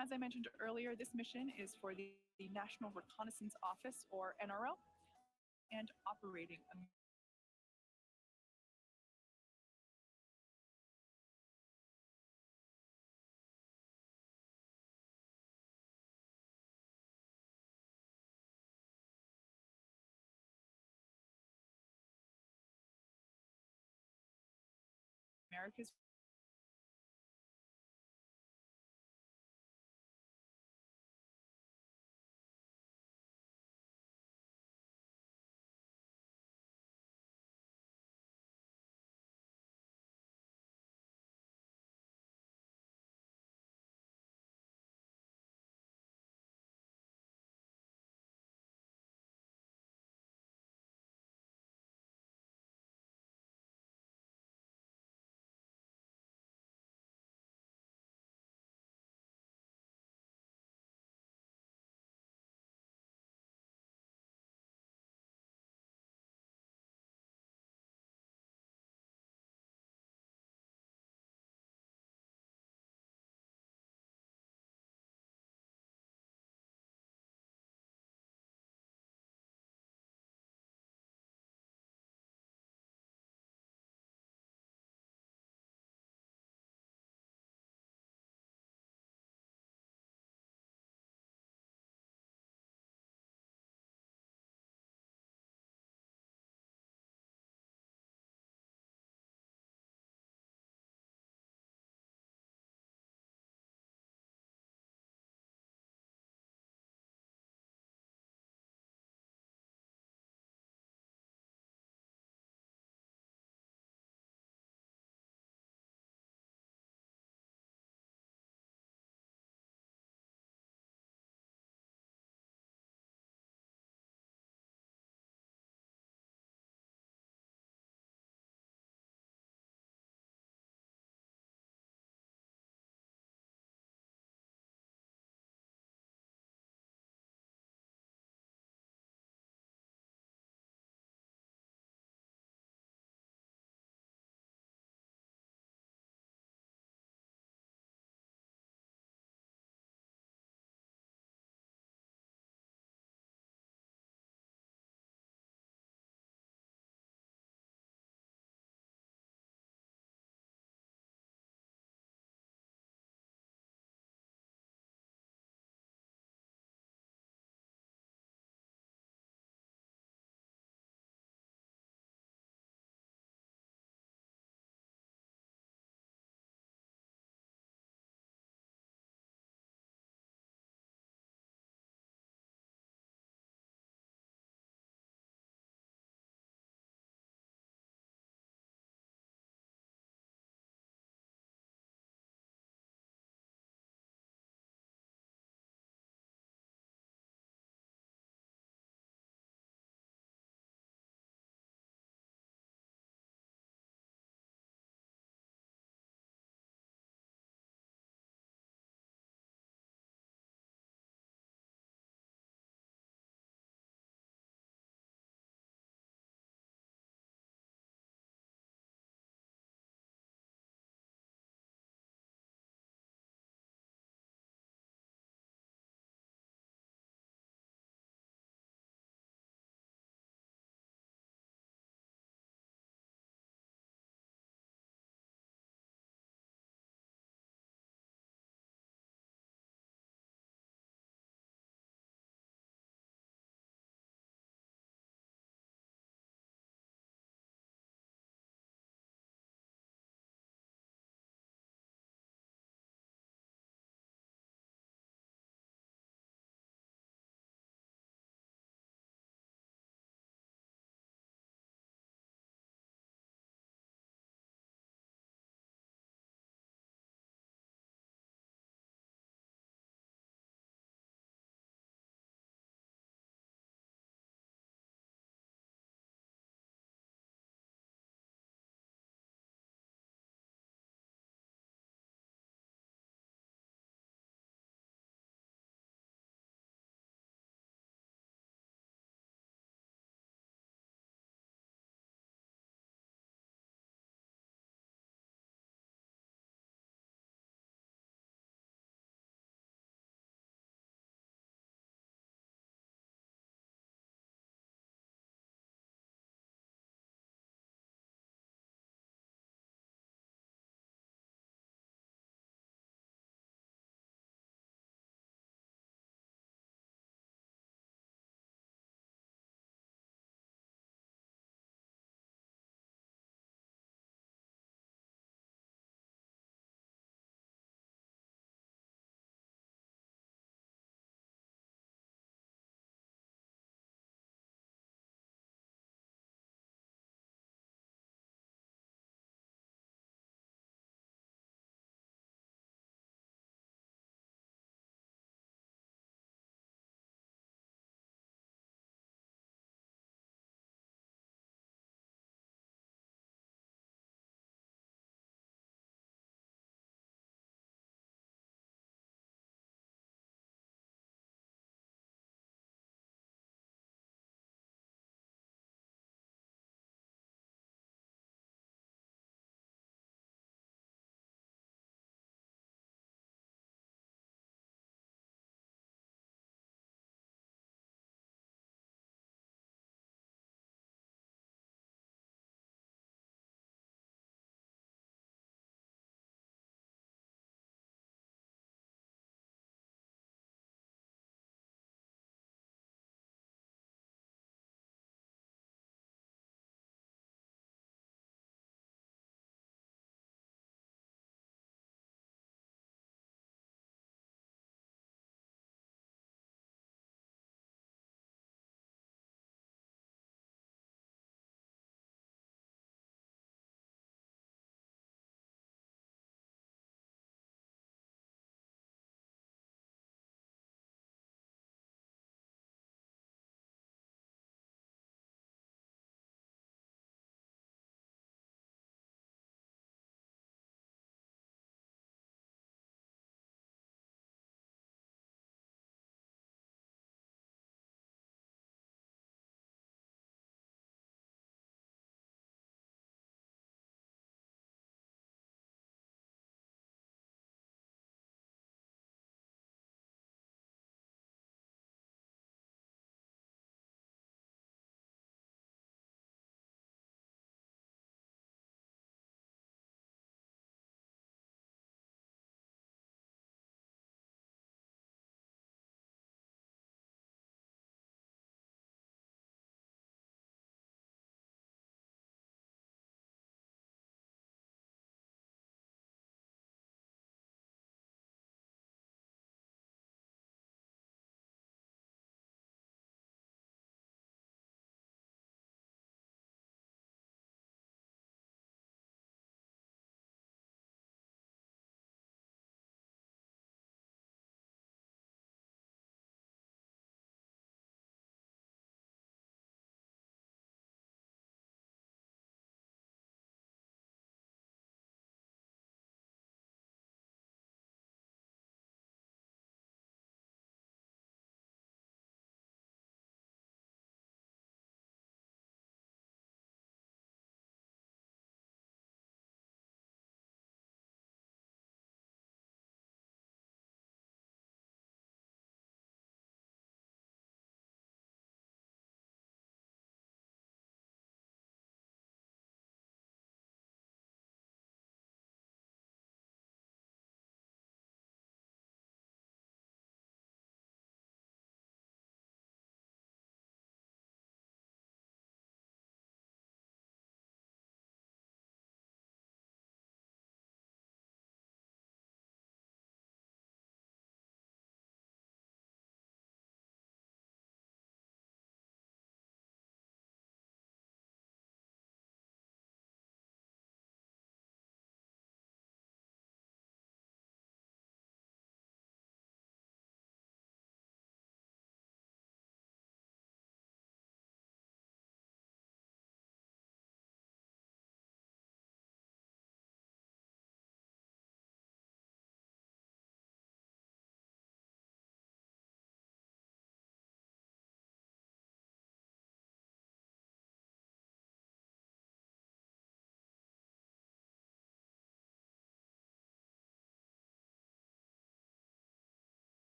As I mentioned earlier, this mission is for the National Reconnaissance Office, or NRO, and operating America's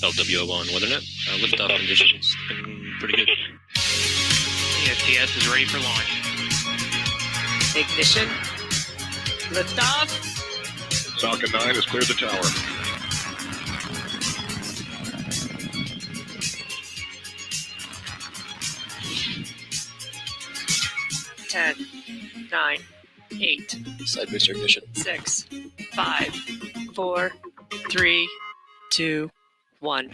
LWO on WeatherNet. Liftoff conditions looking pretty good. ESTS is ready for launch. Ignition. Liftoff. Falcon 9 has cleared the tower. Ten, 9, 8, Side booster ignition. 6, 5, 4, 3, 2, 1.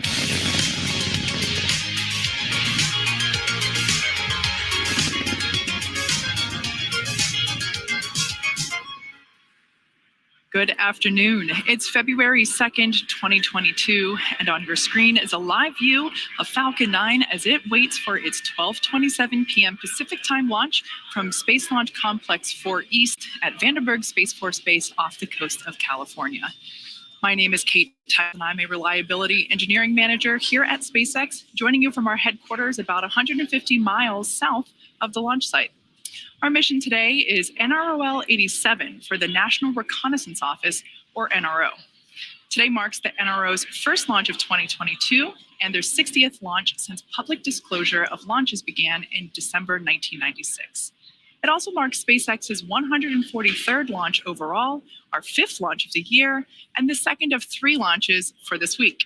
Good afternoon. It's February 2nd, 2022, and on your screen is a live view of Falcon 9 as it waits for its 12:27 p.m. Pacific Time launch from Space Launch Complex 4 East at Vandenberg Space Force Base off the coast of California. My name is Kate Tyson, and I'm a Reliability Engineering Manager here at SpaceX, joining you from our headquarters about 150 miles south of the launch site. Our mission today is NROL 87 for the National Reconnaissance Office, or NRO. Today marks the NRO's first launch of 2022 and their 60th launch since public disclosure of launches began in December 1996. It also marks SpaceX's 143rd launch overall, our 5th launch of the year, and the second of 3 launches for this week.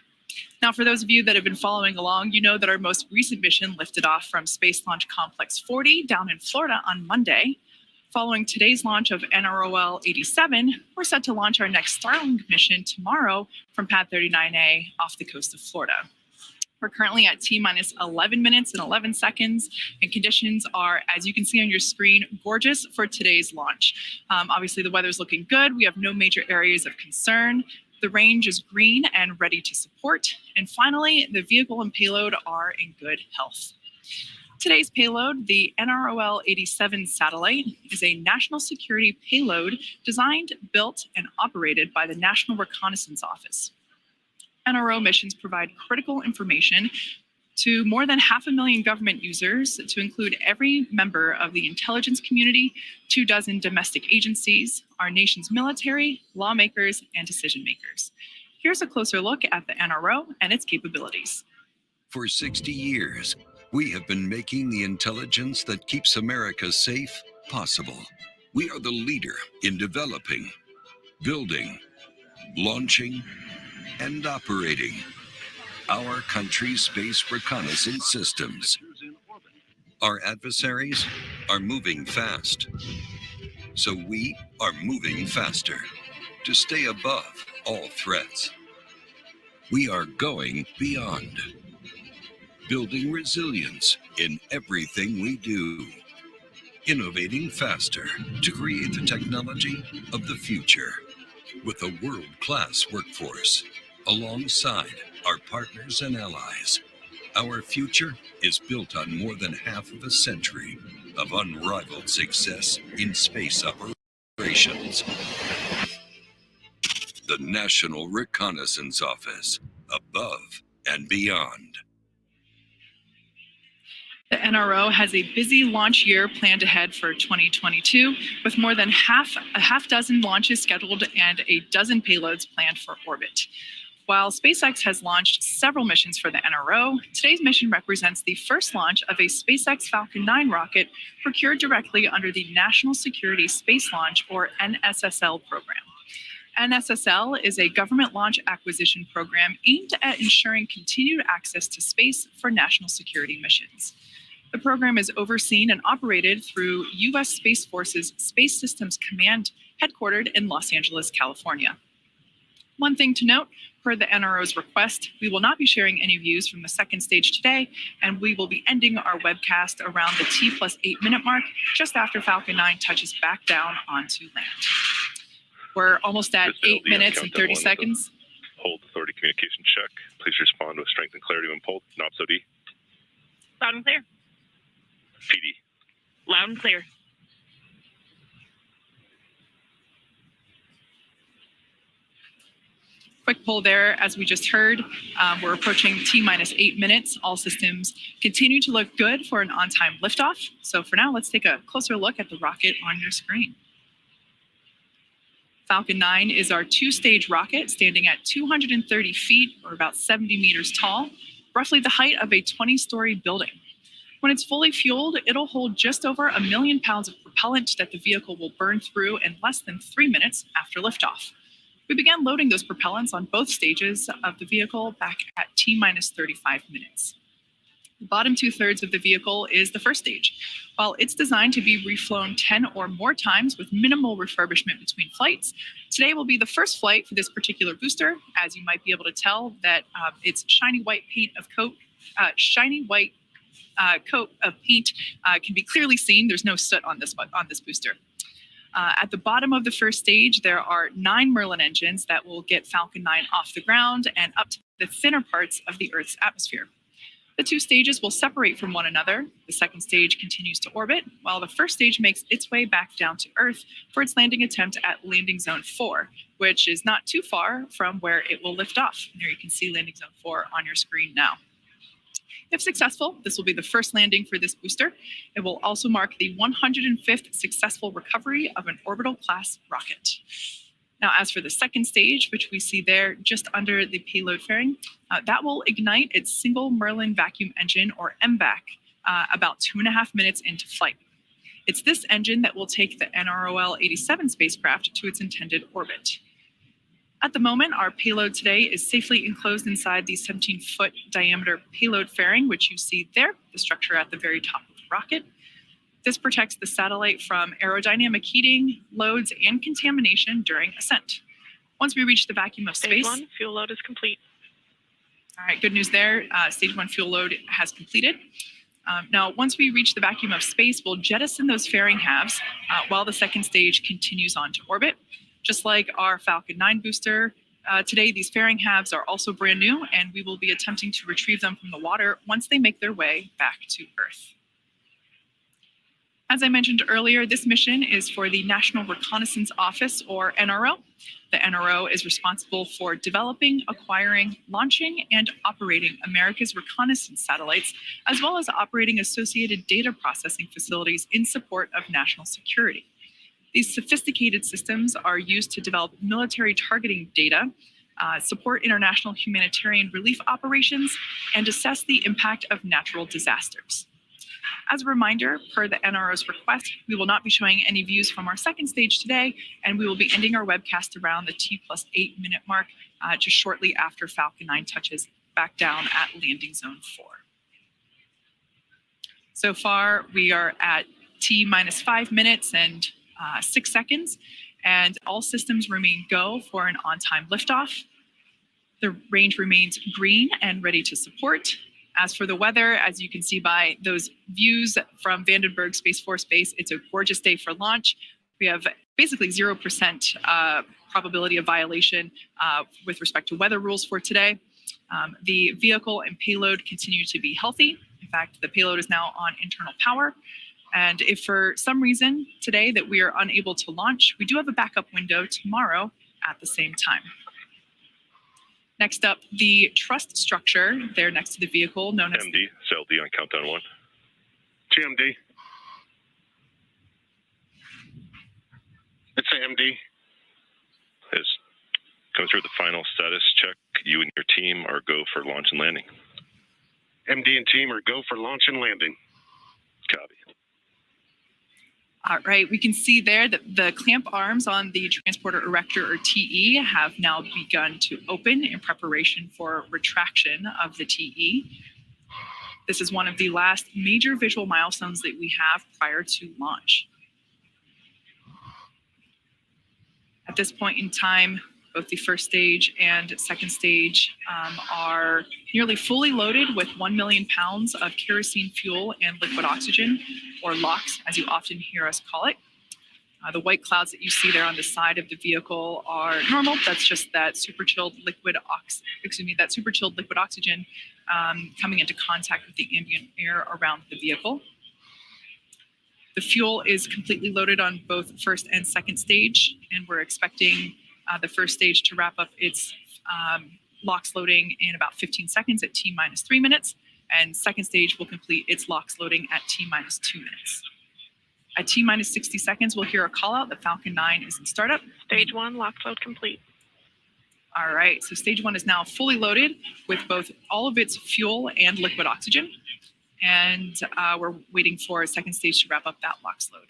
Now, for those of you that have been following along, you know that our most recent mission lifted off from Space Launch Complex 40 down in Florida on Monday. Following today's launch of NROL 87, we're set to launch our next Starlink mission tomorrow from Pad 39A off the coast of Florida. We're currently at T-minus 11 minutes and 11 seconds, and conditions are, as you can see on your screen, gorgeous for today's launch. Obviously, the weather's looking good. We have no major areas of concern. The range is green and ready to support. And finally, the vehicle and payload are in good health. Today's payload, the NROL 87 satellite, is a national security payload designed, built, and operated by the National Reconnaissance Office. NRO missions provide critical information to more than 500,000 government users, to include every member of the intelligence community, 24 domestic agencies, our nation's military, lawmakers, and decision makers. Here's a closer look at the NRO and its capabilities. For 60 years, we have been making the intelligence that keeps America safe possible. We are the leader in developing, building, launching, and operating our country's space reconnaissance systems. Our adversaries are moving fast, so we are moving faster to stay above all threats. We are going beyond. building resilience in everything we do, innovating faster to create the technology of the future with a world-class workforce alongside our partners and allies. Our future is built on more than half of a century of unrivaled success in space operations. The National Reconnaissance Office, above and beyond. The NRO has a busy launch year planned ahead for 2022, with more than a half dozen launches scheduled and a dozen payloads planned for orbit. While SpaceX has launched several missions for the NRO, today's mission represents the first launch of a SpaceX Falcon 9 rocket procured directly under the National Security Space Launch, or NSSL program. NSSL is a government launch acquisition program aimed at ensuring continued access to space for national security missions. The program is overseen and operated through U.S. Space Force's Space Systems Command, headquartered in Los Angeles, California. One thing to note, per the NRO's request, we will not be sharing any views from the second stage today, and we will be ending our webcast around the T+8 minute mark, just after Falcon 9 touches back down onto land. We're almost at 8 minutes and 30 seconds. Hold authority communication check. Please respond with strength and clarity when pulled. NOPSOD. Loud and clear. PD. Loud and clear. Quick poll there, as we just heard. We're approaching T-8 minutes. All systems continue to look good for an on-time liftoff. So for now, let's take a closer look at the rocket on your screen. Falcon 9 is our two-stage rocket standing at 230 feet, or about 70 meters tall, roughly the height of a 20-story building. When it's fully fueled, it'll hold just over 1 million pounds of propellant that the vehicle will burn through in less than 3 minutes after liftoff. We began loading those propellants on both stages of the vehicle back at T-35 minutes. The bottom two-thirds of the vehicle is the first stage. While it's designed to be reflown 10 or more times with minimal refurbishment between flights, today will be the first flight for this particular booster. As you might be able to tell, that its shiny white coat of paint can be clearly seen. There's no soot on this booster. At the bottom of the first stage, there are 9 Merlin engines that will get Falcon 9 off the ground and up to the thinner parts of the Earth's atmosphere. The two stages will separate from one another. The second stage continues to orbit, while the first stage makes its way back down to Earth for its landing attempt at Landing Zone 4, which is not too far from where it will lift off. There you can see Landing Zone 4 on your screen now. If successful, this will be the first landing for this booster. It will also mark the 105th successful recovery of an orbital-class rocket. Now, as for the second stage, which we see there just under the payload fairing, that will ignite its single Merlin vacuum engine, or MVAC, about 2.5 minutes into flight. It's this engine that will take the NROL-87 spacecraft to its intended orbit. At the moment, our payload today is safely enclosed inside the 17-foot diameter payload fairing, which you see there, the structure at the very top of the rocket. This protects the satellite from aerodynamic heating, loads, and contamination during ascent. Once we reach the vacuum of space... Stage 1, fuel load is complete. All right, good news there. Stage 1 fuel load has completed. Now, once we reach the vacuum of space, we'll jettison those fairing halves while the second stage continues on to orbit. Just like our Falcon 9 booster, today these fairing halves are also brand new, and we will be attempting to retrieve them from the water once they make their way back to Earth. As I mentioned earlier, this mission is for the National Reconnaissance Office, or NRO. The NRO is responsible for developing, acquiring, launching, and operating America's reconnaissance satellites, as well as operating associated data processing facilities in support of national security. These sophisticated systems are used to develop military targeting data, support international humanitarian relief operations, and assess the impact of natural disasters. As a reminder, per the NRO's request, we will not be showing any views from our second stage today, and we will be ending our webcast around the T+8 minute mark, just shortly after Falcon 9 touches back down at Landing Zone 4. So far, we are at T-5 minutes and 6 seconds, and all systems remain go for an on-time liftoff. The range remains green and ready to support. As for the weather, as you can see by those views from Vandenberg Space Force Base, it's a gorgeous day for launch. We have basically 0% probability of violation with respect to weather rules for today. The vehicle and payload continue to be healthy. In fact, the payload is now on internal power. And if for some reason today that we are unable to launch, we do have a backup window tomorrow at the same time. Next up, the truss structure there next to the vehicle, known as MD, CLD on countdown 1. GMD. It's a MD. Is coming through the final status check. You and your team are go for launch and landing. MD and team are go for launch and landing. Copy. All right, we can see there that the clamp arms on the transporter erector, or TE, have now begun to open in preparation for retraction of the TE. This is one of the last major visual milestones that we have prior to launch. At this point in time, both the first stage and second stage are nearly fully loaded with 1 million pounds of kerosene fuel and liquid oxygen, or LOX, as you often hear us call it. The white clouds that you see there on the side of the vehicle are normal. That's just that super chilled liquid oxygen coming into contact with the ambient air around the vehicle. The fuel is completely loaded on both first and second stage, and we're expecting the first stage to wrap up its LOX loading in about 15 seconds at T-minus 3 minutes, and second stage will complete its LOX loading at T-minus 2 minutes. At T-minus 60 seconds, we'll hear a call out that Falcon 9 is in startup. Stage 1, lock load complete. All right, so stage 1 is now fully loaded with both all of its fuel and liquid oxygen, and we're waiting for a second stage to wrap up that LOX load.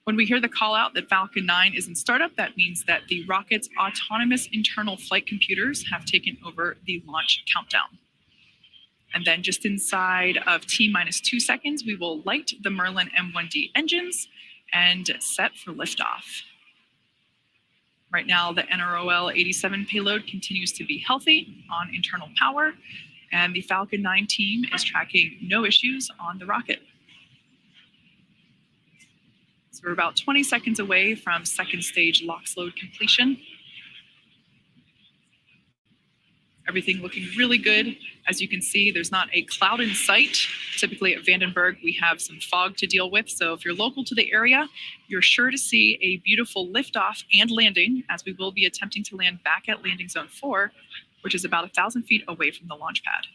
When we hear the call out that Falcon 9 is in startup, that means that the rocket's autonomous internal flight computers have taken over the launch countdown. And then just inside of T-minus 2 seconds, we will light the Merlin M1D engines and set for liftoff. Right now, the NROL 87 payload continues to be healthy on internal power, and the Falcon 9 team is tracking no issues on the rocket. So we're about 20 seconds away from second stage LOX load completion. Everything looking really good. As you can see, there's not a cloud in sight. Typically at Vandenberg, we have some fog to deal with. So if you're local to the area, you're sure to see a beautiful liftoff and landing, as we will be attempting to land back at landing zone 4, which is about 1,000 feet away from the launch pad.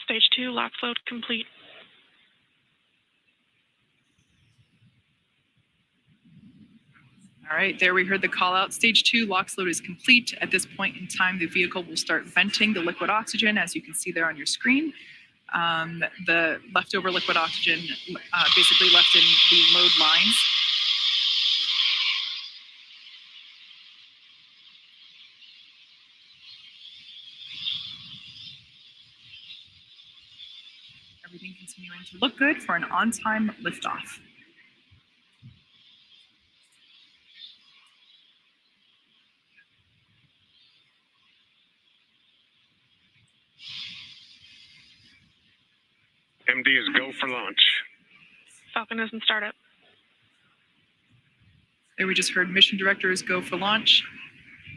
Stage 2, lock load complete. All right, there we heard the call out. Stage 2 LOX load is complete. At this point in time, the vehicle will start venting the liquid oxygen, as you can see there on your screen. The leftover liquid oxygen basically left in the load lines. Everything continuing to look good for an on-time liftoff. MD is go for launch. Falcon is in startup. There we just heard mission director is go for launch,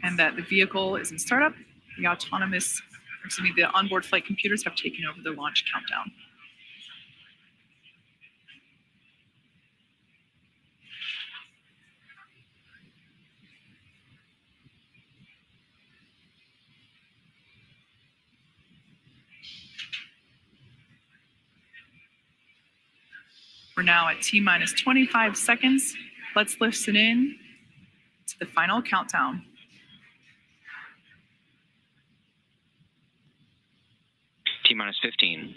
and that the vehicle is in startup. The the onboard flight computers have taken over the launch countdown. We're now at T-minus 25 seconds. Let's listen in to the final countdown. T-minus 15.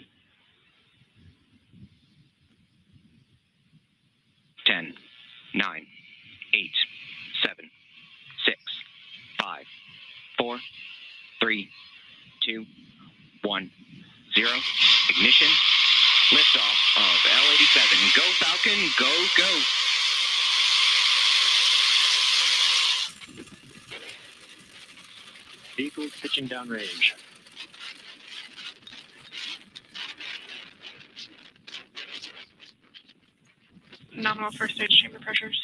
10, 9, 8, 7, 6, 5, 4, 3, 2, 1, 0. Ignition. Liftoff of L-87. Go Falcon, go, go. Vehicles pitching downrange. Nominal first stage chamber pressures.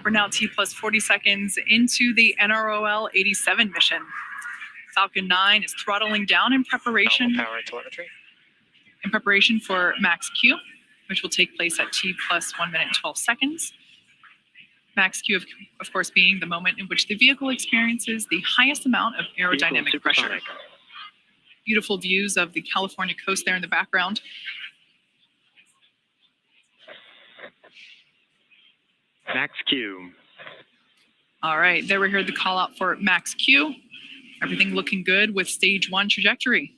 We're now T plus 40 seconds into the NROL 87 mission. Falcon 9 is throttling down in preparation Power and telemetry. for max Q, which will take place at T plus 1 minute and 12 seconds. Max Q, of course, being the moment in which the vehicle experiences the highest amount of aerodynamic pressure. Beautiful views of the California coast there in the background. Max Q. All right, there we heard the call out for max Q. Everything looking good with stage 1 trajectory.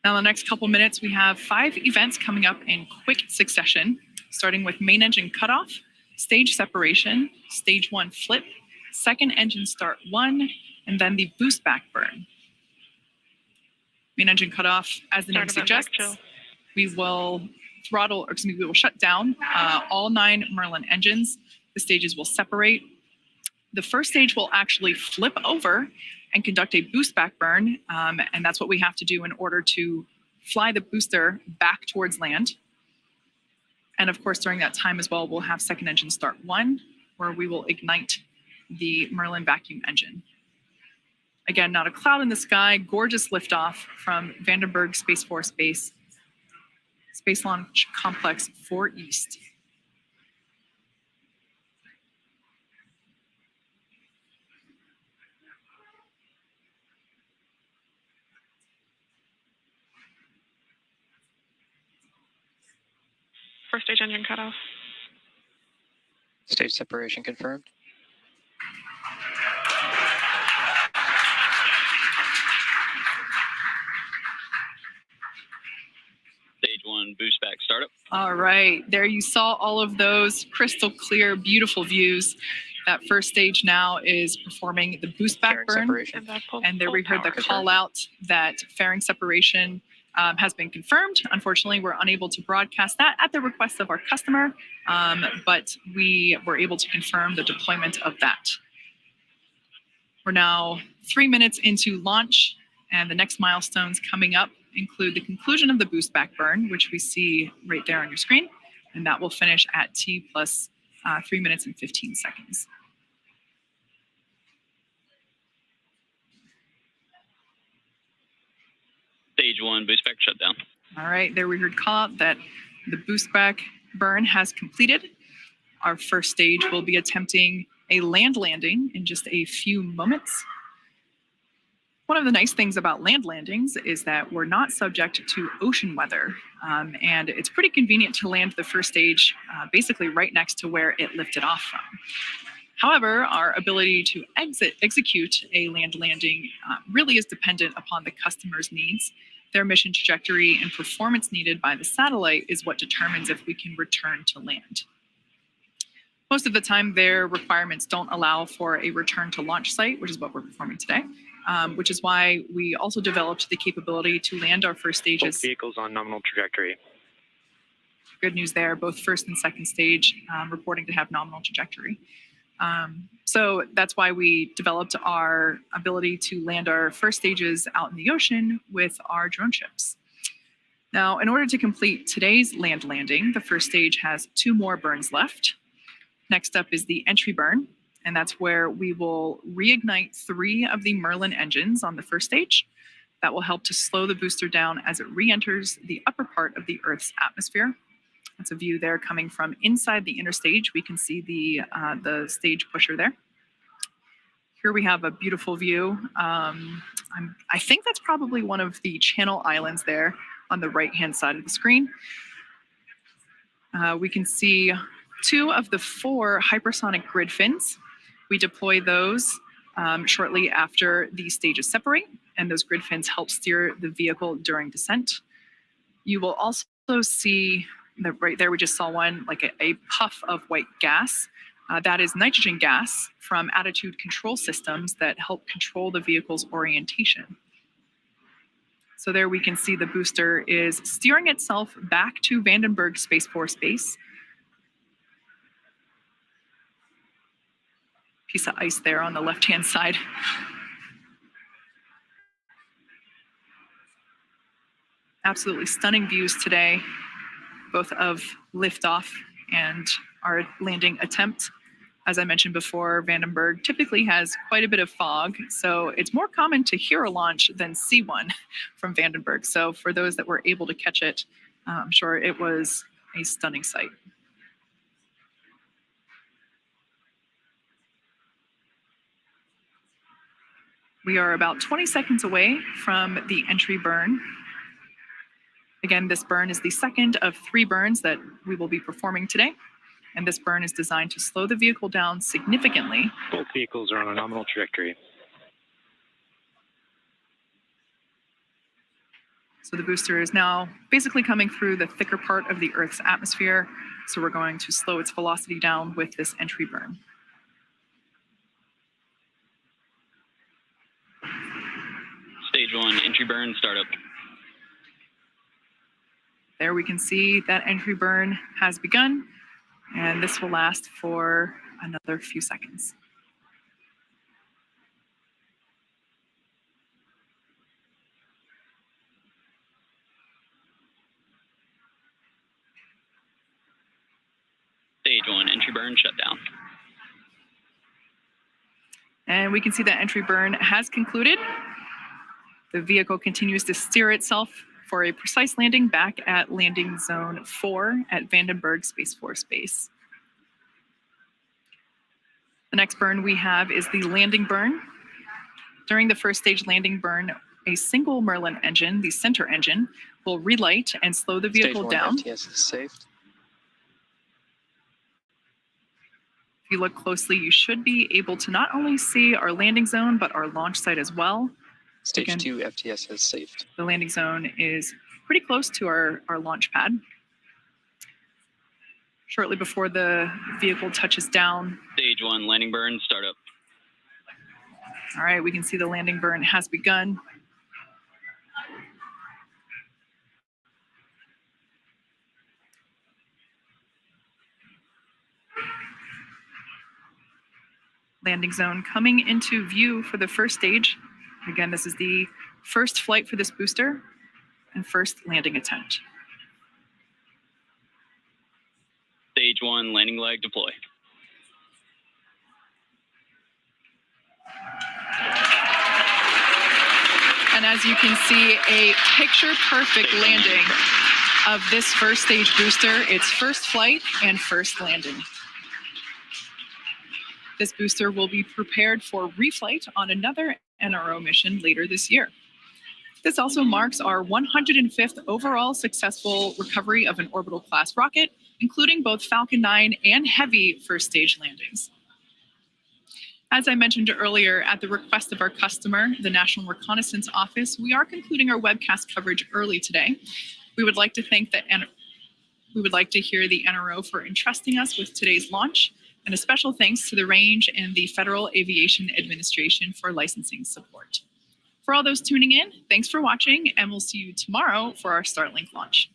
Now, in the next couple minutes, we have 5 events coming up in quick succession, starting with main engine cutoff, stage separation, stage 1 flip, second engine start 1, and then the boost back burn. Main engine cutoff, as the name suggests, we will we will shut down all 9 Merlin engines. The stages will separate. The first stage will actually flip over and conduct a boost back burn, and that's what we have to do in order to fly the booster back towards land. And of course, during that time as well, we'll have second engine start 1, where we will ignite the Merlin vacuum engine. Again, not a cloud in the sky, gorgeous liftoff from Vandenberg Space Force Base, Space Launch Complex 4 East. First stage engine cutoff. Stage separation confirmed. Stage 1 boost back startup. All right, there you saw all of those crystal clear, beautiful views. That first stage now is performing the boost back burn. And there we heard the call out that fairing separation has been confirmed. Unfortunately, we're unable to broadcast that at the request of our customer, but we were able to confirm the deployment of that. We're now 3 minutes into launch, and the next milestones coming up include the conclusion of the boost back burn, which we see right there on your screen, and that will finish at T plus 3 minutes and 15 seconds. Stage 1 boost back shutdown. All right, there we heard call out that the boost back burn has completed. Our first stage will be attempting a land landing in just a few moments. One of the nice things about land landings is that we're not subject to ocean weather, and it's pretty convenient to land the first stage basically right next to where it lifted off from. However, our ability to execute a land landing really is dependent upon the customer's needs. Their mission trajectory and performance needed by the satellite is what determines if we can return to land. Most of the time, their requirements don't allow for a return to launch site, which is what we're performing today, which is why we also developed the capability to land our first stages. Both vehicles on nominal trajectory. Good news there, both first and second stage reporting to have nominal trajectory. So that's why we developed our ability to land our first stages out in the ocean with our drone ships. Now, in order to complete today's land landing, the first stage has 2 more burns left. Next up is the entry burn, and that's where we will reignite 3 of the Merlin engines on the first stage. That will help to slow the booster down as it re-enters the upper part of the Earth's atmosphere. That's a view there coming from inside the inner stage. We can see the stage pusher there. Here we have a beautiful view. I think that's probably one of the channel islands there on the right-hand side of the screen. We can see 2 of the 4 hypersonic grid fins. We deploy those shortly after the stages separate, and those grid fins help steer the vehicle during descent. You will also see that right there, we just saw one, like a puff of white gas. That is nitrogen gas from attitude control systems that help control the vehicle's orientation. So there we can see the booster is steering itself back to Vandenberg Space Force Base. Piece of ice there on the left-hand side. Absolutely stunning views today, both of liftoff and our landing attempt. As I mentioned before, Vandenberg typically has quite a bit of fog, so it's more common to hear a launch than see one from Vandenberg. So for those that were able to catch it, I'm sure it was a stunning sight. We are about 20 seconds away from the entry burn. Again, this burn is the second of 3 burns that we will be performing today. And this burn is designed to slow the vehicle down significantly. Both vehicles are on a nominal trajectory. So the booster is now basically coming through the thicker part of the Earth's atmosphere. So we're going to slow its velocity down with this entry burn. Stage 1, entry burn, startup. There we can see that entry burn has begun, and this will last for another few seconds. Stage 1, entry burn, shut down. And we can see that entry burn has concluded. The vehicle continues to steer itself for a precise landing back at landing zone 4 at Vandenberg Space Force Base. The next burn we have is the landing burn. During the first stage landing burn, a single Merlin engine, the center engine, will relight and slow the vehicle down. Stage 1 FTS is saved. If you look closely, you should be able to not only see our landing zone, but our launch site as well. Stage Again, 2 FTS has saved. the landing zone is pretty close to our launch pad. Shortly before the vehicle touches down. Stage 1, landing burn, startup. All right, we can see the landing burn has begun. Landing zone coming into view for the first stage. Again, this is the first flight for this booster and first landing attempt. Stage 1, landing leg, deploy. And as you can see, a picture-perfect landing of this first stage booster, its first flight and first landing. This booster will be prepared for reflight on another NRO mission later this year. This also marks our 105th overall successful recovery of an orbital class rocket, including both Falcon 9 and Heavy first stage landings. As I mentioned earlier, at the request of our customer, the National Reconnaissance Office, we are concluding our webcast coverage early today. We would like to hear the NRO for entrusting us with today's launch, and a special thanks to the range and the Federal Aviation Administration for licensing support. For all those tuning in, thanks for watching, and we'll see you tomorrow for our Starlink launch.